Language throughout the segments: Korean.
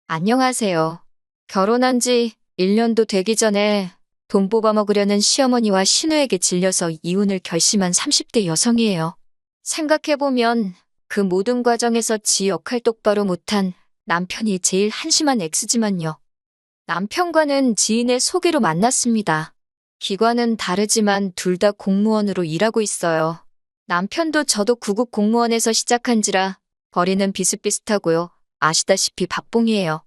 안녕하세요. 결혼한 지 1년도 되기 전에 돈 뽑아 먹으려는 시어머니와 신우에게 질려서 이혼을 결심한 30대 여성이에요. 생각해보면 그 모든 과정에서 지 역할 똑바로 못한 남편이 제일 한심한 X지만요. 남편과는 지인의 소개로 만났습니다. 기관은 다르지만 둘 다 공무원으로 일하고 있어요. 남편도 저도 구급 공무원에서 시작한지라 벌이는 비슷비슷하고요. 아시다시피 박봉이에요.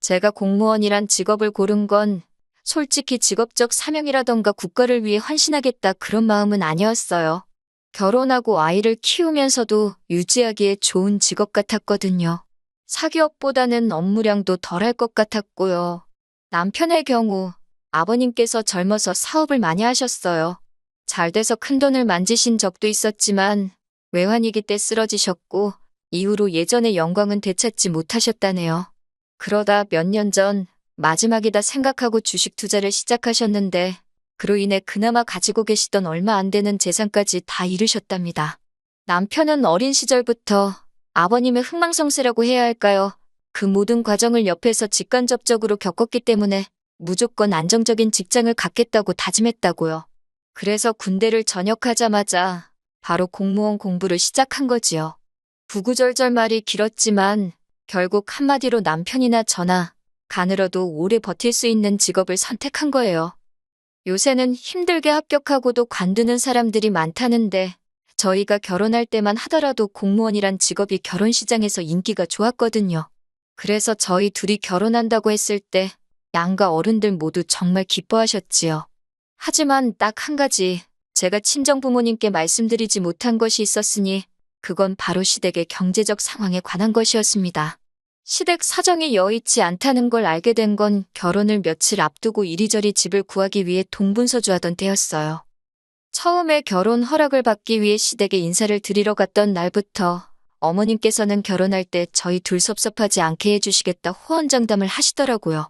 제가 공무원이란 직업을 고른 건 솔직히 직업적 사명이라던가 국가를 위해 헌신하겠다 그런 마음은 아니었어요. 결혼하고 아이를 키우면서도 유지하기에 좋은 직업 같았거든요. 사기업보다는 업무량도 덜할 것 같았고요. 남편의 경우 아버님께서 젊어서 사업을 많이 하셨어요. 잘 돼서 큰돈을 만지신 적도 있었지만 외환위기 때 쓰러지셨고 이후로 예전의 영광은 되찾지 못하셨다네요. 그러다 몇 년 전 마지막이다 생각하고 주식 투자를 시작하셨는데 그로 인해 그나마 가지고 계시던 얼마 안 되는 재산까지 다 잃으셨답니다. 남편은 어린 시절부터 아버님의 흥망성쇠라고 해야 할까요? 그 모든 과정을 옆에서 직간접적으로 겪었기 때문에 무조건 안정적인 직장을 갖겠다고 다짐했다고요. 그래서 군대를 전역하자마자 바로 공무원 공부를 시작한 거지요. 구구절절 말이 길었지만 결국 한마디로 남편이나 저나 가늘어도 오래 버틸 수 있는 직업을 선택한 거예요. 요새는 힘들게 합격하고도 관두는 사람들이 많다는데 저희가 결혼할 때만 하더라도 공무원이란 직업이 결혼 시장에서 인기가 좋았거든요. 그래서 저희 둘이 결혼한다고 했을 때 양가 어른들 모두 정말 기뻐하셨지요. 하지만 딱 한 가지 제가 친정부모님께 말씀드리지 못한 것이 있었으니 그건 바로 시댁의 경제적 상황에 관한 것이었습니다. 시댁 사정이 여의치 않다는 걸 알게 된 건 결혼을 며칠 앞두고 이리저리 집을 구하기 위해 동분서주하던 때였어요. 처음에 결혼 허락을 받기 위해 시댁에 인사를 드리러 갔던 날부터 어머님께서는 결혼할 때 저희 둘 섭섭하지 않게 해주시겠다 호언장담을 하시더라고요.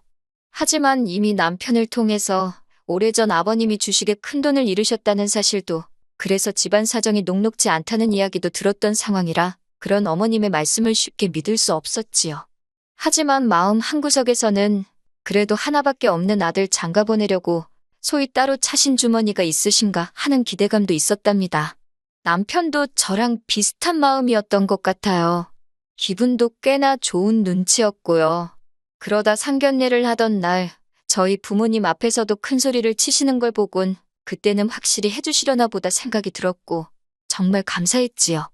하지만 이미 남편을 통해서 오래전 아버님이 주식에 큰돈을 잃으셨다는 사실도 그래서 집안 사정이 녹록지 않다는 이야기도 들었던 상황이라 그런 어머님의 말씀을 쉽게 믿을 수 없었지요. 하지만 마음 한구석에서는 그래도 하나밖에 없는 아들 장가 보내려고 소위 따로 차신 주머니가 있으신가 하는 기대감도 있었답니다. 남편도 저랑 비슷한 마음이었던 것 같아요. 기분도 꽤나 좋은 눈치였고요. 그러다 상견례를 하던 날 저희 부모님 앞에서도 큰 소리를 치시는 걸 보곤 그때는 확실히 해주시려나 보다 생각이 들었고 정말 감사했지요.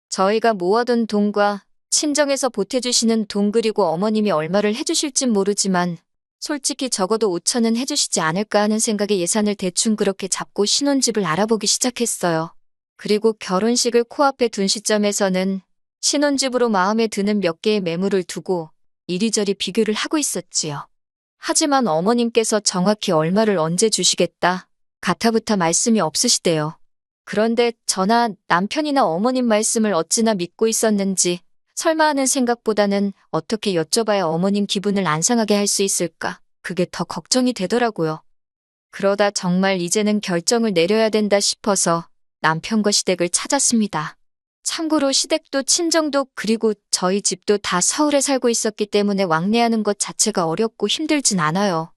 저희가 모아둔 돈과 친정에서 보태주시는 돈 그리고 어머님이 얼마를 해주실진 모르지만 솔직히 적어도 5천은 해주시지 않을까 하는 생각에 예산을 대충 그렇게 잡고 신혼집을 알아보기 시작했어요. 그리고 결혼식을 코앞에 둔 시점에서는 신혼집으로 마음에 드는 몇 개의 매물을 두고 이리저리 비교를 하고 있었지요. 하지만 어머님께서 정확히 얼마를 언제 주시겠다 가타부타 말씀이 없으시대요. 그런데 저나 남편이나 어머님 말씀을 어찌나 믿고 있었는지 설마 하는 생각보다는 어떻게 여쭤봐야 어머님 기분을 안 상하게 할 수 있을까 그게 더 걱정이 되더라고요. 그러다 정말 이제는 결정을 내려야 된다 싶어서 남편과 시댁을 찾았습니다. 참고로 시댁도 친정도 그리고 저희 집도 다 서울에 살고 있었기 때문에 왕래하는 것 자체가 어렵고 힘들진 않아요.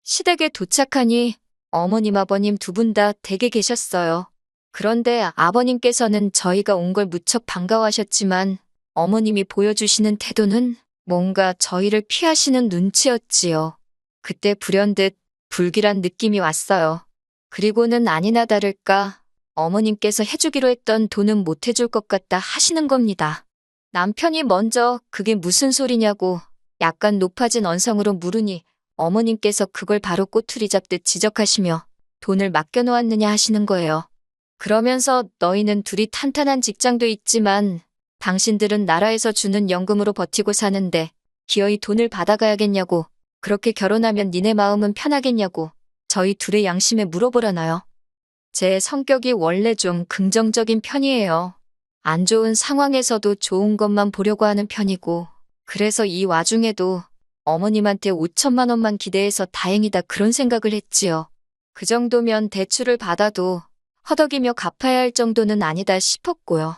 시댁에 도착하니 어머님 아버님 두 분 다 댁에 계셨어요. 그런데 아버님께서는 저희가 온 걸 무척 반가워하셨지만 어머님이 보여주시는 태도는 뭔가 저희를 피하시는 눈치였지요. 그때 불현듯 불길한 느낌이 왔어요. 그리고는 아니나 다를까 어머님께서 해주기로 했던 돈은 못 해줄 것 같다 하시는 겁니다. 남편이 먼저 그게 무슨 소리냐고 약간 높아진 언성으로 물으니 어머님께서 그걸 바로 꼬투리 잡듯 지적하시며 돈을 맡겨놓았느냐 하시는 거예요. 그러면서 너희는 둘이 탄탄한 직장도 있지만 당신들은 나라에서 주는 연금으로 버티고 사는데 기어이 돈을 받아가야겠냐고 그렇게 결혼하면 니네 마음은 편하겠냐고 저희 둘의 양심에 물어보라나요. 제 성격이 원래 좀 긍정적인 편이에요. 안 좋은 상황에서도 좋은 것만 보려고 하는 편이고 그래서 이 와중에도 어머님한테 5천만 원만 기대해서 다행이다 그런 생각을 했지요. 그 정도면 대출을 받아도 허덕이며 갚아야 할 정도는 아니다 싶었고요.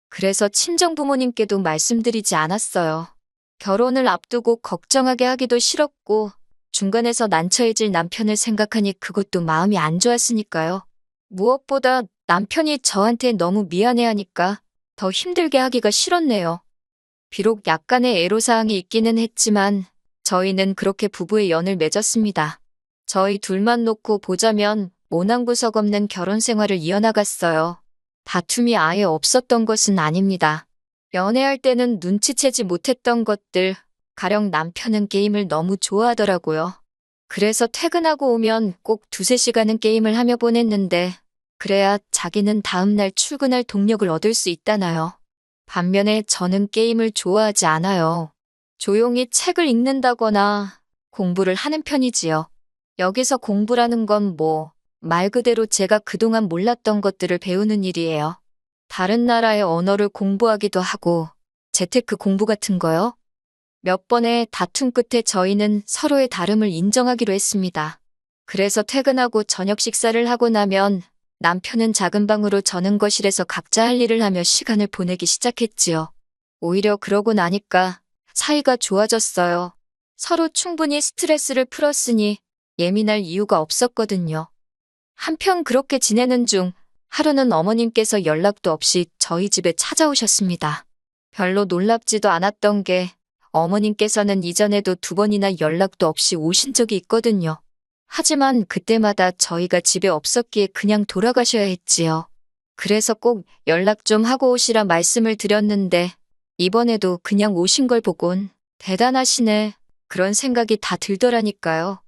그래서 친정 부모님께도 말씀드리지 않았어요. 결혼을 앞두고 걱정하게 하기도 싫었고 중간에서 난처해질 남편을 생각하니 그것도 마음이 안 좋았으니까요. 무엇보다 남편이 저한테 너무 미안해하니까 더 힘들게 하기가 싫었네요. 비록 약간의 애로사항이 있기는 했지만 저희는 그렇게 부부의 연을 맺었습니다. 저희 둘만 놓고 보자면 모낭구석 없는 결혼 생활을 이어나갔어요. 다툼이 아예 없었던 것은 아닙니다. 연애할 때는 눈치채지 못했던 것들, 가령 남편은 게임을 너무 좋아하더라고요. 그래서 퇴근하고 오면 꼭 두세 시간은 게임을 하며 보냈는데 그래야 자기는 다음날 출근할 동력을 얻을 수 있다나요. 반면에 저는 게임을 좋아하지 않아요. 조용히 책을 읽는다거나 공부를 하는 편이지요. 여기서 공부라는 건 말 그대로 제가 그동안 몰랐던 것들을 배우는 일이에요. 다른 나라의 언어를 공부하기도 하고 재테크 공부 같은 거요. 몇 번의 다툼 끝에 저희는 서로의 다름을 인정하기로 했습니다. 그래서 퇴근하고 저녁 식사를 하고 나면 남편은 작은 방으로 저는 거실에서 각자 할 일을 하며 시간을 보내기 시작했지요. 오히려 그러고 나니까 사이가 좋아졌어요. 서로 충분히 스트레스를 풀었으니 예민할 이유가 없었거든요. 한편 그렇게 지내는 중 하루는 어머님께서 연락도 없이 저희 집에 찾아오셨습니다. 별로 놀랍지도 않았던 게 어머님께서는 이전에도 2번이나 연락도 없이 오신 적이 있거든요. 하지만 그때마다 저희가 집에 없었기에 그냥 돌아가셔야 했지요. 그래서 꼭 연락 좀 하고 오시라 말씀을 드렸는데 이번에도 그냥 오신 걸 보곤 대단하시네. 그런 생각이 다 들더라니까요.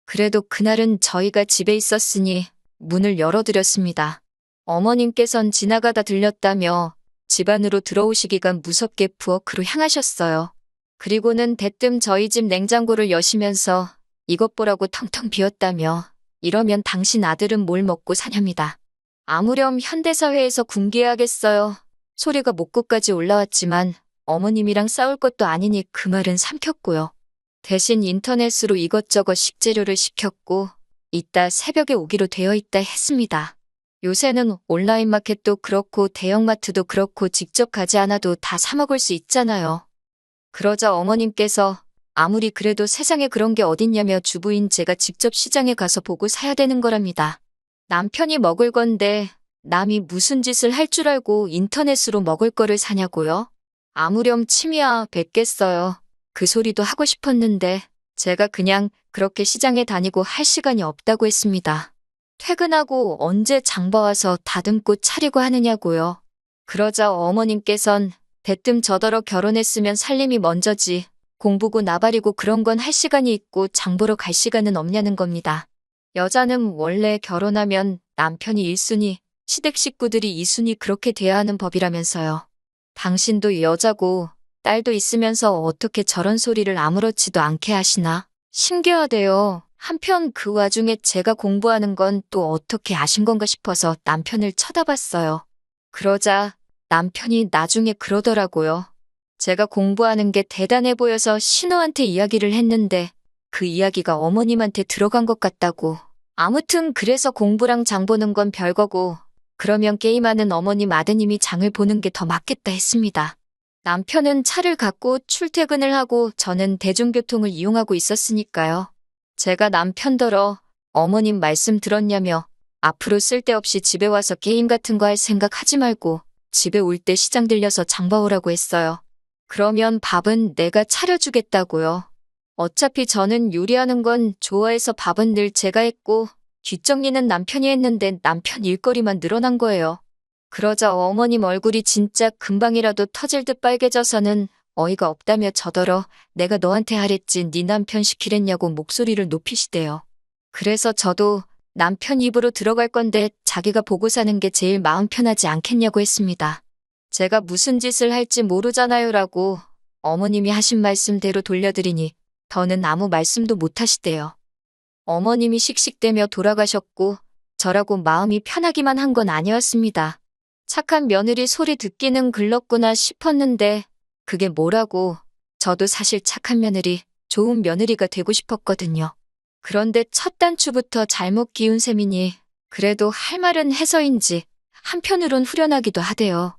그래도 그날은 저희가 집에 있었으니 문을 열어드렸습니다. 어머님께선 지나가다 들렸다며 집 안으로 들어오시기가 무섭게 부엌으로 향하셨어요. 그리고는 대뜸 저희 집 냉장고를 여시면서 이것 보라고 텅텅 비었다며 이러면 당신 아들은 뭘 먹고 사냐입니다. 아무렴 현대사회에서 군기해야겠어요. 소리가 목구까지 올라왔지만 어머님이랑 싸울 것도 아니니 그 말은 삼켰고요. 대신 인터넷으로 이것저것 식재료를 시켰고 이따 새벽에 오기로 되어 있다 했습니다. 요새는 온라인 마켓도 그렇고 대형마트도 그렇고 직접 가지 않아도 다 사 먹을 수 있잖아요. 그러자 어머님께서 아무리 그래도 세상에 그런 게 어딨냐며 주부인 제가 직접 시장에 가서 보고 사야 되는 거랍니다. 남편이 먹을 건데 남이 무슨 짓을 할 줄 알고 인터넷으로 먹을 거를 사냐고요? 아무렴 침이야 뱉겠어요. 그 소리도 하고 싶었는데 제가 그냥 그렇게 시장에 다니고 할 시간이 없다고 했습니다. 퇴근하고 언제 장 봐와서 다듬고 차리고 하느냐고요. 그러자 어머님께선 대뜸 저더러 결혼했으면 살림이 먼저지 공부고 나발이고 그런 건 할 시간이 있고 장 보러 갈 시간은 없냐는 겁니다. 여자는 원래 결혼하면 남편이 1순위, 시댁 식구들이 2순위 그렇게 돼야 하는 법이라면서요. 당신도 여자고 딸도 있으면서 어떻게 저런 소리를 아무렇지도 않게 하시나? 신기하대요. 한편 그 와중에 제가 공부하는 건 또 어떻게 아신 건가 싶어서 남편을 쳐다봤어요. 그러자 남편이 나중에 그러더라고요. 제가 공부하는 게 대단해 보여서 신우한테 이야기를 했는데 그 이야기가 어머님한테 들어간 것 같다고. 아무튼 그래서 공부랑 장 보는 건 별거고 그러면 게임하는 어머님 아드님이 장을 보는 게 더 맞겠다 했습니다. 남편은 차를 갖고 출퇴근을 하고 저는 대중교통을 이용하고 있었으니까요. 제가 남편더러 어머님 말씀 들었냐며 앞으로 쓸데없이 집에 와서 게임 같은 거 할 생각 하지 말고 집에 올 때 시장 들려서 장 봐오라고 했어요. 그러면 밥은 내가 차려주겠다고요. 어차피 저는 요리하는 건 좋아해서 밥은 늘 제가 했고 뒷정리는 남편이 했는데 남편 일거리만 늘어난 거예요. 그러자 어머님 얼굴이 진짜 금방이라도 터질 듯 빨개져서는 어이가 없다며 저더러 내가 너한테 하랬지 네 남편 시키랬냐고 목소리를 높이시대요. 그래서 저도 남편 입으로 들어갈 건데 자기가 보고 사는 게 제일 마음 편하지 않겠냐고 했습니다. 제가 무슨 짓을 할지 모르잖아요라고 어머님이 하신 말씀대로 돌려드리니 더는 아무 말씀도 못 하시대요. 어머님이 씩씩대며 돌아가셨고 저라고 마음이 편하기만 한 건 아니었습니다. 착한 며느리 소리 듣기는 글렀구나 싶었는데 그게 뭐라고 저도 사실 착한 며느리, 좋은 며느리가 되고 싶었거든요. 그런데 첫 단추부터 잘못 기운 셈이니 그래도 할 말은 해서인지 한편으론 후련하기도 하대요.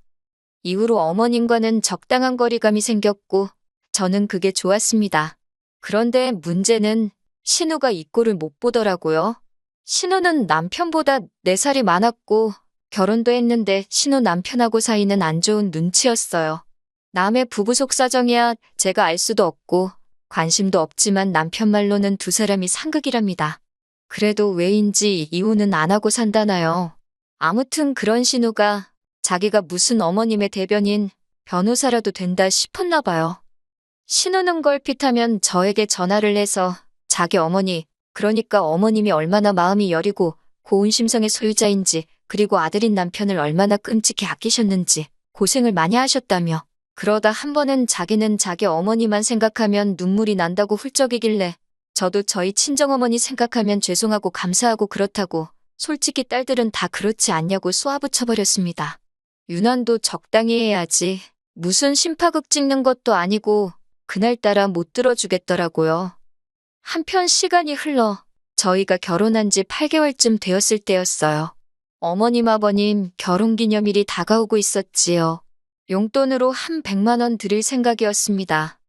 이후로 어머님과는 적당한 거리감이 생겼고 저는 그게 좋았습니다. 그런데 문제는 신우가 이 꼴을 못 보더라고요. 신우는 남편보다 4살이 많았고 결혼도 했는데 신우 남편하고 사이는 안 좋은 눈치였어요. 남의 부부 속사정이야 제가 알 수도 없고 관심도 없지만 남편 말로는 두 사람이 상극이랍니다. 그래도 왜인지 이혼은 안 하고 산다나요. 아무튼 그런 신우가 자기가 무슨 어머님의 대변인, 변호사라도 된다 싶었나 봐요. 신우는 걸핏하면 저에게 전화를 해서 자기 어머니, 그러니까 어머님이 얼마나 마음이 여리고 고운 심성의 소유자인지 그리고 아들인 남편을 얼마나 끔찍히 아끼셨는지 고생을 많이 하셨다며 그러다 한 번은 자기는 자기 어머니만 생각하면 눈물이 난다고 훌쩍이길래 저도 저희 친정어머니 생각하면 죄송하고 감사하고 그렇다고 솔직히 딸들은 다 그렇지 않냐고 쏘아붙여버렸습니다. 유난도 적당히 해야지. 무슨 심파극 찍는 것도 아니고 그날따라 못 들어주겠더라고요. 한편 시간이 흘러 저희가 결혼한 지 8개월쯤 되었을 때였어요. 어머님 아버님 결혼기념일이 다가오고 있었지요. 용돈으로 한 100만 원 드릴 생각이었습니다.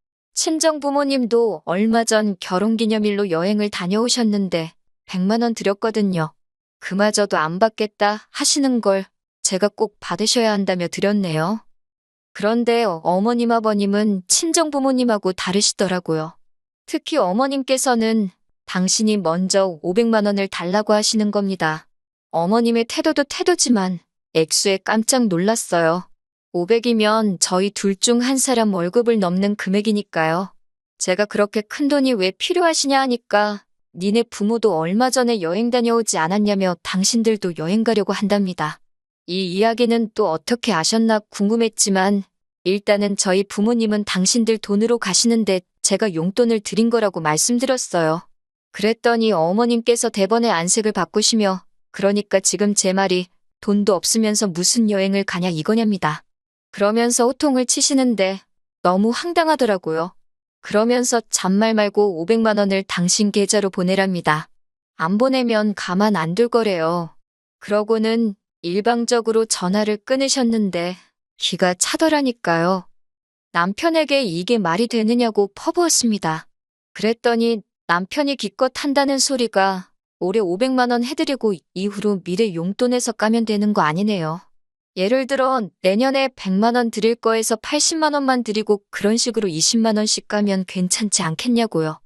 친정부모님도 얼마 전 결혼기념일로 여행을 다녀오셨는데 100만 원 드렸거든요. 그마저도 안 받겠다 하시는 걸 제가 꼭 받으셔야 한다며 드렸네요. 그런데 어머님 아버님은 친정부모님하고 다르시더라고요. 특히 어머님께서는 당신이 먼저 500만 원을 달라고 하시는 겁니다. 어머님의 태도도 태도지만 액수에 깜짝 놀랐어요. 500이면 저희 둘 중 한 사람 월급을 넘는 금액이니까요. 제가 그렇게 큰 돈이 왜 필요하시냐 하니까 니네 부모도 얼마 전에 여행 다녀오지 않았냐며 당신들도 여행 가려고 한답니다. 이 이야기는 또 어떻게 아셨나 궁금했지만 일단은 저희 부모님은 당신들 돈으로 가시는데 제가 용돈을 드린 거라고 말씀드렸어요. 그랬더니 어머님께서 대번에 안색을 바꾸시며 그러니까 지금 제 말이 돈도 없으면서 무슨 여행을 가냐 이거냐입니다. 그러면서 호통을 치시는데 너무 황당하더라고요. 그러면서 잔말 말고 500만 원을 당신 계좌로 보내랍니다. 안 보내면 가만 안 둘 거래요. 그러고는 일방적으로 전화를 끊으셨는데 기가 차더라니까요. 남편에게 이게 말이 되느냐고 퍼부었습니다. 그랬더니 남편이 기껏 한다는 소리가 올해 500만 원 해드리고 이후로 미래 용돈에서 까면 되는 거 아니네요. 예를 들어 내년에 100만 원 드릴 거에서 80만 원만 드리고 그런 식으로 20만 원씩 까면 괜찮지 않겠냐고요.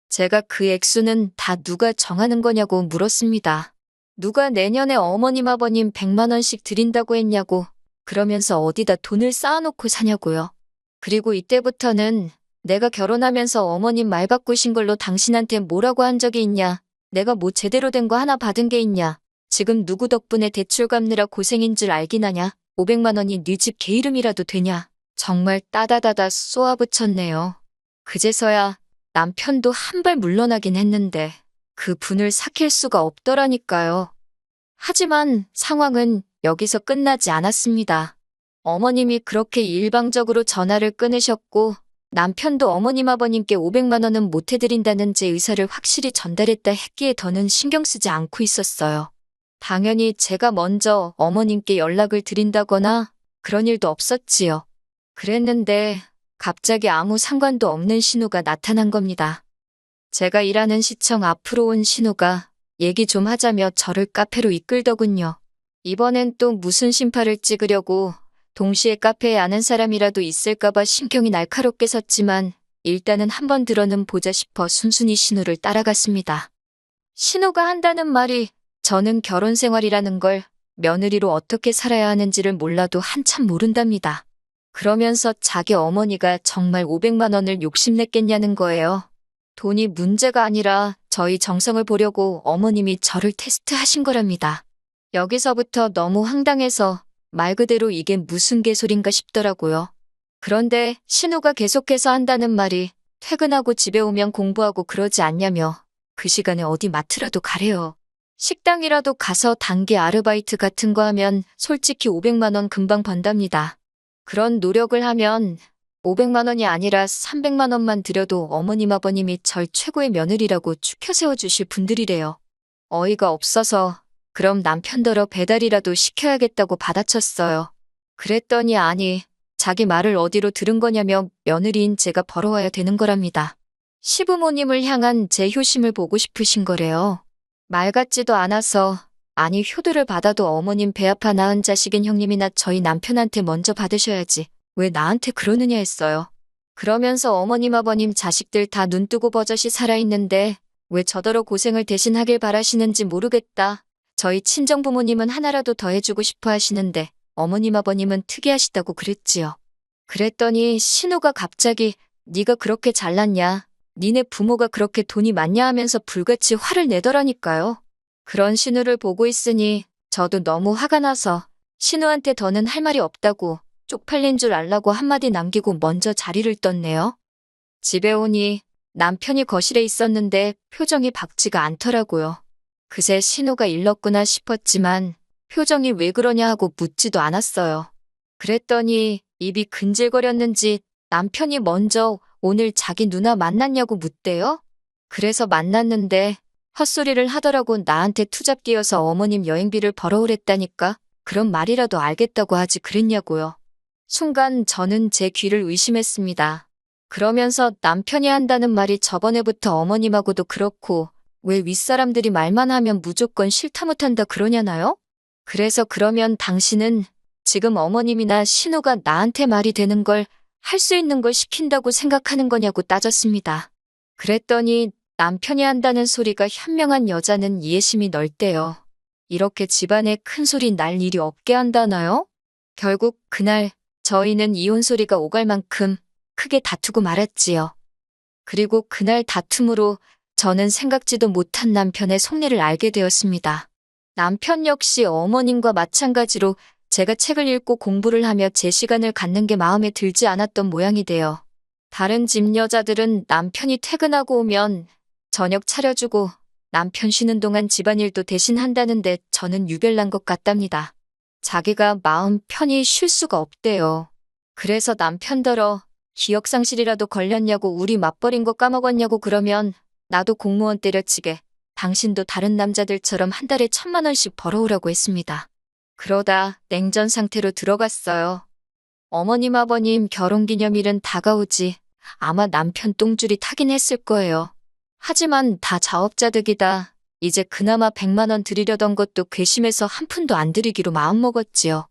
제가 그 액수는 다 누가 정하는 거냐고 물었습니다. 누가 내년에 어머님 아버님 100만 원씩 드린다고 했냐고 그러면서 어디다 돈을 쌓아놓고 사냐고요. 그리고 이때부터는 내가 결혼하면서 어머님 말 바꾸신 걸로 당신한테 뭐라고 한 적이 있냐. 내가 뭐 제대로 된 거 하나 받은 게 있냐. 지금 누구 덕분에 대출 갚느라 고생인 줄 알긴 하냐. 500만 원이 네 집 개 이름이라도 되냐. 정말 따다다다 쏘아붙였네요. 그제서야 남편도 한 발 물러나긴 했는데 그 분을 삭힐 수가 없더라니까요. 하지만 상황은 여기서 끝나지 않았습니다. 어머님이 그렇게 일방적으로 전화를 끊으셨고 남편도 어머님 아버님께 500만 원은 못 해드린다는 제 의사를 확실히 전달했다 했기에 더는 신경 쓰지 않고 있었어요. 당연히 제가 먼저 어머님께 연락을 드린다거나 그런 일도 없었지요. 그랬는데 갑자기 아무 상관도 없는 신우가 나타난 겁니다. 제가 일하는 시청 앞으로 온 신우가 얘기 좀 하자며 저를 카페로 이끌더군요. 이번엔 또 무슨 심파를 찍으려고 동시에 카페에 아는 사람이라도 있을까봐 신경이 날카롭게 섰지만 일단은 한번 들어는 보자 싶어 순순히 신우를 따라갔습니다. 신우가 한다는 말이 저는 결혼 생활이라는 걸 며느리로 어떻게 살아야 하는지를 몰라도 한참 모른답니다. 그러면서 자기 어머니가 정말 500만 원을 욕심냈겠냐는 거예요. 돈이 문제가 아니라 저희 정성을 보려고 어머님이 저를 테스트하신 거랍니다. 여기서부터 너무 황당해서 말 그대로 이게 무슨 개소린가 싶더라고요. 그런데 신우가 계속해서 한다는 말이 퇴근하고 집에 오면 공부하고 그러지 않냐며 그 시간에 어디 마트라도 가래요. 식당이라도 가서 단기 아르바이트 같은 거 하면 솔직히 500만 원 금방 번답니다. 그런 노력을 하면 500만 원이 아니라 300만 원만 드려도 어머님 아버님이 절 최고의 며느리라고 추켜 세워주실 분들이래요. 어이가 없어서 그럼 남편더러 배달이라도 시켜야겠다고 받아쳤어요. 그랬더니 아니 자기 말을 어디로 들은 거냐며 며느리인 제가 벌어와야 되는 거랍니다. 시부모님을 향한 제 효심을 보고 싶으신 거래요. 말 같지도 않아서 아니 효도를 받아도 어머님 배 아파 낳은 자식인 형님이나 저희 남편한테 먼저 받으셔야지 왜 나한테 그러느냐 했어요. 그러면서 어머님 아버님 자식들 다 눈뜨고 버젓이 살아있는데 왜 저더러 고생을 대신하길 바라시는지 모르겠다. 저희 친정부모님은 하나라도 더 해주고 싶어 하시는데 어머님 아버님은 특이하시다고 그랬지요. 그랬더니 신우가 갑자기 네가 그렇게 잘났냐? 니네 부모가 그렇게 돈이 많냐 하면서 불같이 화를 내더라니까요. 그런 신우를 보고 있으니 저도 너무 화가 나서 신우한테 더는 할 말이 없다고 쪽팔린 줄 알라고 한마디 남기고 먼저 자리를 떴네요. 집에 오니 남편이 거실에 있었는데 표정이 밝지가 않더라고요. 그새 신우가 일렀구나 싶었지만 표정이 왜 그러냐 하고 묻지도 않았어요. 그랬더니 입이 근질거렸는지 남편이 먼저 오늘 자기 누나 만났냐고 묻대요. 그래서 만났는데 헛소리를 하더라고 나한테 투잡 끼어서 어머님 여행비를 벌어오랬다니까 그런 말이라도 알겠다고 하지 그랬냐고요. 순간 저는 제 귀를 의심했습니다. 그러면서 남편이 한다는 말이 저번에부터 어머님하고도 그렇고 왜 윗사람들이 말만 하면 무조건 싫다 못한다 그러냐나요? 그래서 그러면 당신은 지금 어머님이나 신우가 나한테 말이 되는 걸 할 수 있는 걸 시킨다고 생각하는 거냐고 따졌습니다. 그랬더니 남편이 한다는 소리가 현명한 여자는 이해심이 넓대요. 이렇게 집안에 큰 소리 날 일이 없게 한다나요? 결국 그날 저희는 이혼 소리가 오갈 만큼 크게 다투고 말았지요. 그리고 그날 다툼으로 저는 생각지도 못한 남편의 속내를 알게 되었습니다. 남편 역시 어머님과 마찬가지로 제가 책을 읽고 공부를 하며 제 시간을 갖는 게 마음에 들지 않았던 모양이 돼요. 다른 집 여자들은 남편이 퇴근하고 오면 저녁 차려주고 남편 쉬는 동안 집안일도 대신 한다는데 저는 유별난 것 같답니다. 자기가 마음 편히 쉴 수가 없대요. 그래서 남편더러 기억상실이라도 걸렸냐고 우리 맞벌인 거 까먹었냐고 그러면 나도 공무원 때려치게 당신도 다른 남자들처럼 한 달에 1,000만 원씩 벌어오라고 했습니다. 그러다 냉전 상태로 들어갔어요. 어머님 아버님 결혼기념일은 다가오지 아마 남편 똥줄이 타긴 했을 거예요. 하지만 다 자업자득이다. 이제 그나마 100만 원 드리려던 것도 괘씸해서 한 푼도 안 드리기로 마음먹었지요.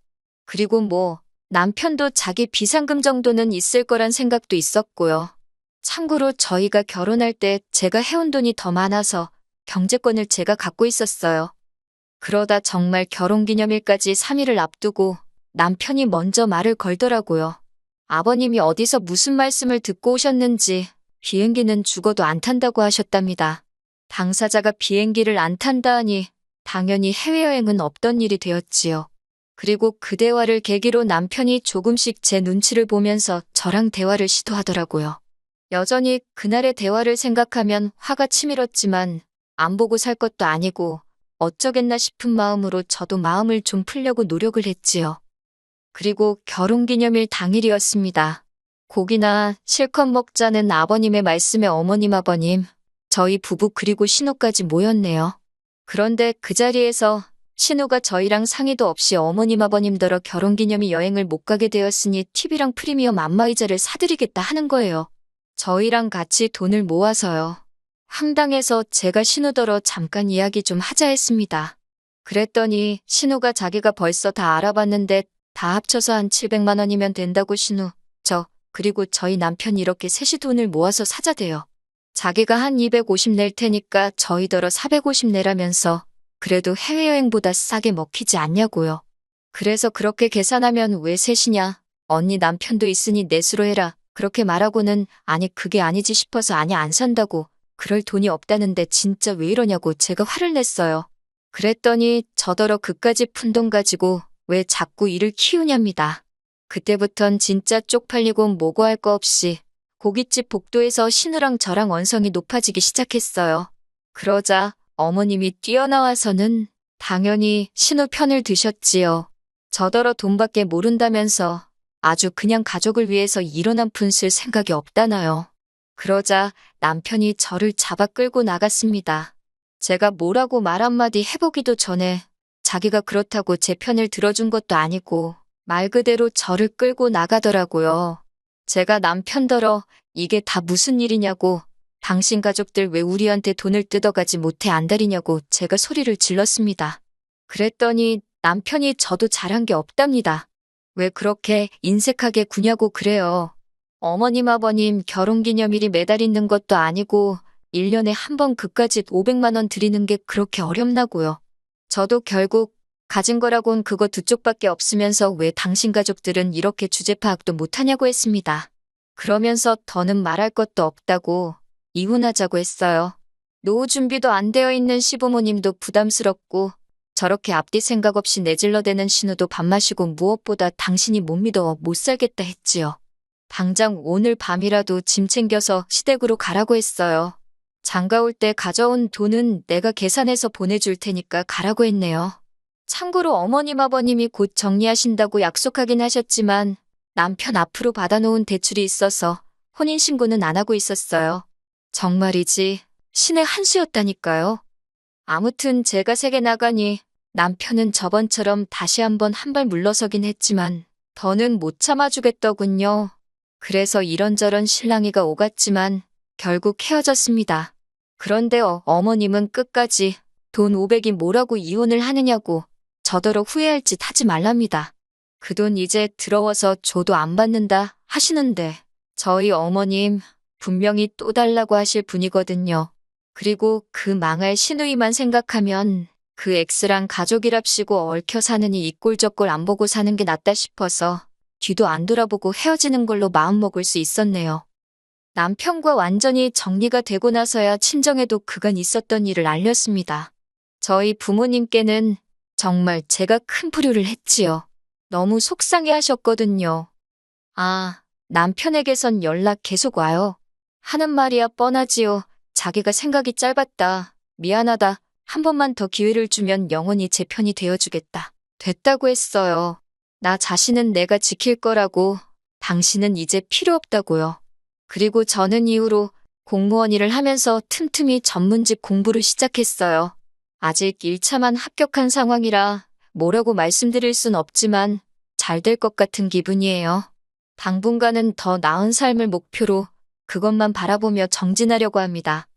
그리고 뭐 남편도 자기 비상금 정도는 있을 거란 생각도 있었고요. 참고로 저희가 결혼할 때 제가 해온 돈이 더 많아서 경제권을 제가 갖고 있었어요. 그러다 정말 결혼기념일까지 3일을 앞두고 남편이 먼저 말을 걸더라고요. 아버님이 어디서 무슨 말씀을 듣고 오셨는지 비행기는 죽어도 안 탄다고 하셨답니다. 당사자가 비행기를 안 탄다 하니 당연히 해외여행은 없던 일이 되었지요. 그리고 그 대화를 계기로 남편이 조금씩 제 눈치를 보면서 저랑 대화를 시도하더라고요. 여전히 그날의 대화를 생각하면 화가 치밀었지만 안 보고 살 것도 아니고 어쩌겠나 싶은 마음으로 저도 마음을 좀 풀려고 노력을 했지요. 그리고 결혼기념일 당일이었습니다. 고기나 실컷 먹자는 아버님의 말씀에 어머님 아버님, 저희 부부 그리고 신우까지 모였네요. 그런데 그 자리에서 신우가 저희랑 상의도 없이 어머님 아버님더러 결혼기념일 여행을 못 가게 되었으니 TV랑 프리미엄 안마의자를 사드리겠다 하는 거예요. 저희랑 같이 돈을 모아서요. 황당해서 제가 신우더러 잠깐 이야기 좀 하자 했습니다. 그랬더니 신우가 자기가 벌써 다 알아봤는데 다 합쳐서 한 700만 원이면 된다고 신우, 그리고 저희 남편이 이렇게 셋이 돈을 모아서 사자대요. 자기가 한 250 낼 테니까 저희더러 450 내라면서 그래도 해외여행보다 싸게 먹히지 않냐고요. 그래서 그렇게 계산하면 왜 셋이냐? 언니 남편도 있으니 넷으로 해라. 그렇게 말하고는 아니 그게 아니지 싶어서 아니 안 산다고. 그럴 돈이 없다는데 진짜 왜 이러냐고 제가 화를 냈어요. 그랬더니 저더러 그까지 푼 돈 가지고 왜 자꾸 일을 키우냐입니다. 그때부턴 진짜 쪽팔리고 뭐고 할 거 없이 고깃집 복도에서 신우랑 저랑 언성이 높아지기 시작했어요. 그러자 어머님이 뛰어나와서는 당연히 신우 편을 드셨지요. 저더러 돈밖에 모른다면서 아주 그냥 가족을 위해서 이런 한 푼 쓸 생각이 없다나요. 그러자 남편이 저를 잡아 끌고 나갔습니다. 제가 뭐라고 말 한마디 해보기도 전에 자기가 그렇다고 제 편을 들어준 것도 아니고 말 그대로 저를 끌고 나가더라고요. 제가 남편더러 이게 다 무슨 일이냐고, 당신 가족들 왜 우리한테 돈을 뜯어가지 못해 안달이냐고 제가 소리를 질렀습니다. 그랬더니 남편이 저도 잘한 게 없답니다. 왜 그렇게 인색하게 구냐고 그래요. 어머님 아버님 결혼기념일이 매달 있는 것도 아니고 1년에 한 번 그까짓 500만 원 드리는 게 그렇게 어렵나고요. 저도 결국 가진 거라곤 그거 두 쪽밖에 없으면서 왜 당신 가족들은 이렇게 주제 파악도 못하냐고 했습니다. 그러면서 더는 말할 것도 없다고 이혼하자고 했어요. 노후 준비도 안 되어 있는 시부모님도 부담스럽고 저렇게 앞뒤 생각 없이 내질러대는 신우도 밥 마시고 무엇보다 당신이 못 믿어 못 살겠다 했지요. 당장 오늘 밤이라도 짐 챙겨서 시댁으로 가라고 했어요. 장가 올 때 가져온 돈은 내가 계산해서 보내줄 테니까 가라고 했네요. 참고로 어머님 아버님이 곧 정리하신다고 약속하긴 하셨지만 남편 앞으로 받아놓은 대출이 있어서 혼인신고는 안 하고 있었어요. 정말이지 신의 한 수였다니까요. 아무튼 제가 세게 나가니 남편은 저번처럼 다시 한번 한 발 물러서긴 했지만 더는 못 참아주겠더군요. 그래서 이런저런 실랑이가 오갔지만 결국 헤어졌습니다. 그런데 어머님은 끝까지 돈 500이 뭐라고 이혼을 하느냐고 저더러 후회할 짓 하지 말랍니다. 그 돈 이제 들어와서 줘도 안 받는다 하시는데 저희 어머님 분명히 또 달라고 하실 분이거든요. 그리고 그 망할 시누이만 생각하면 그 엑스랑 가족이랍시고 얽혀 사느니 이 꼴 저 꼴 안 보고 사는 게 낫다 싶어서 뒤도 안 돌아보고 헤어지는 걸로 마음먹을 수 있었네요. 남편과 완전히 정리가 되고 나서야 친정에도 그간 있었던 일을 알렸습니다. 저희 부모님께는 정말 제가 큰 불효를 했지요. 너무 속상해 하셨거든요. 아, 남편에게선 연락 계속 와요. 하는 말이야 뻔하지요. 자기가 생각이 짧았다. 미안하다. 한 번만 더 기회를 주면 영원히 제 편이 되어주겠다. 됐다고 했어요. 나 자신은 내가 지킬 거라고. 당신은 이제 필요 없다고요. 그리고 저는 이후로 공무원 일을 하면서 틈틈이 전문직 공부를 시작했어요. 아직 1차만 합격한 상황이라 뭐라고 말씀드릴 순 없지만 잘 될 것 같은 기분이에요. 당분간은 더 나은 삶을 목표로 그것만 바라보며 정진하려고 합니다.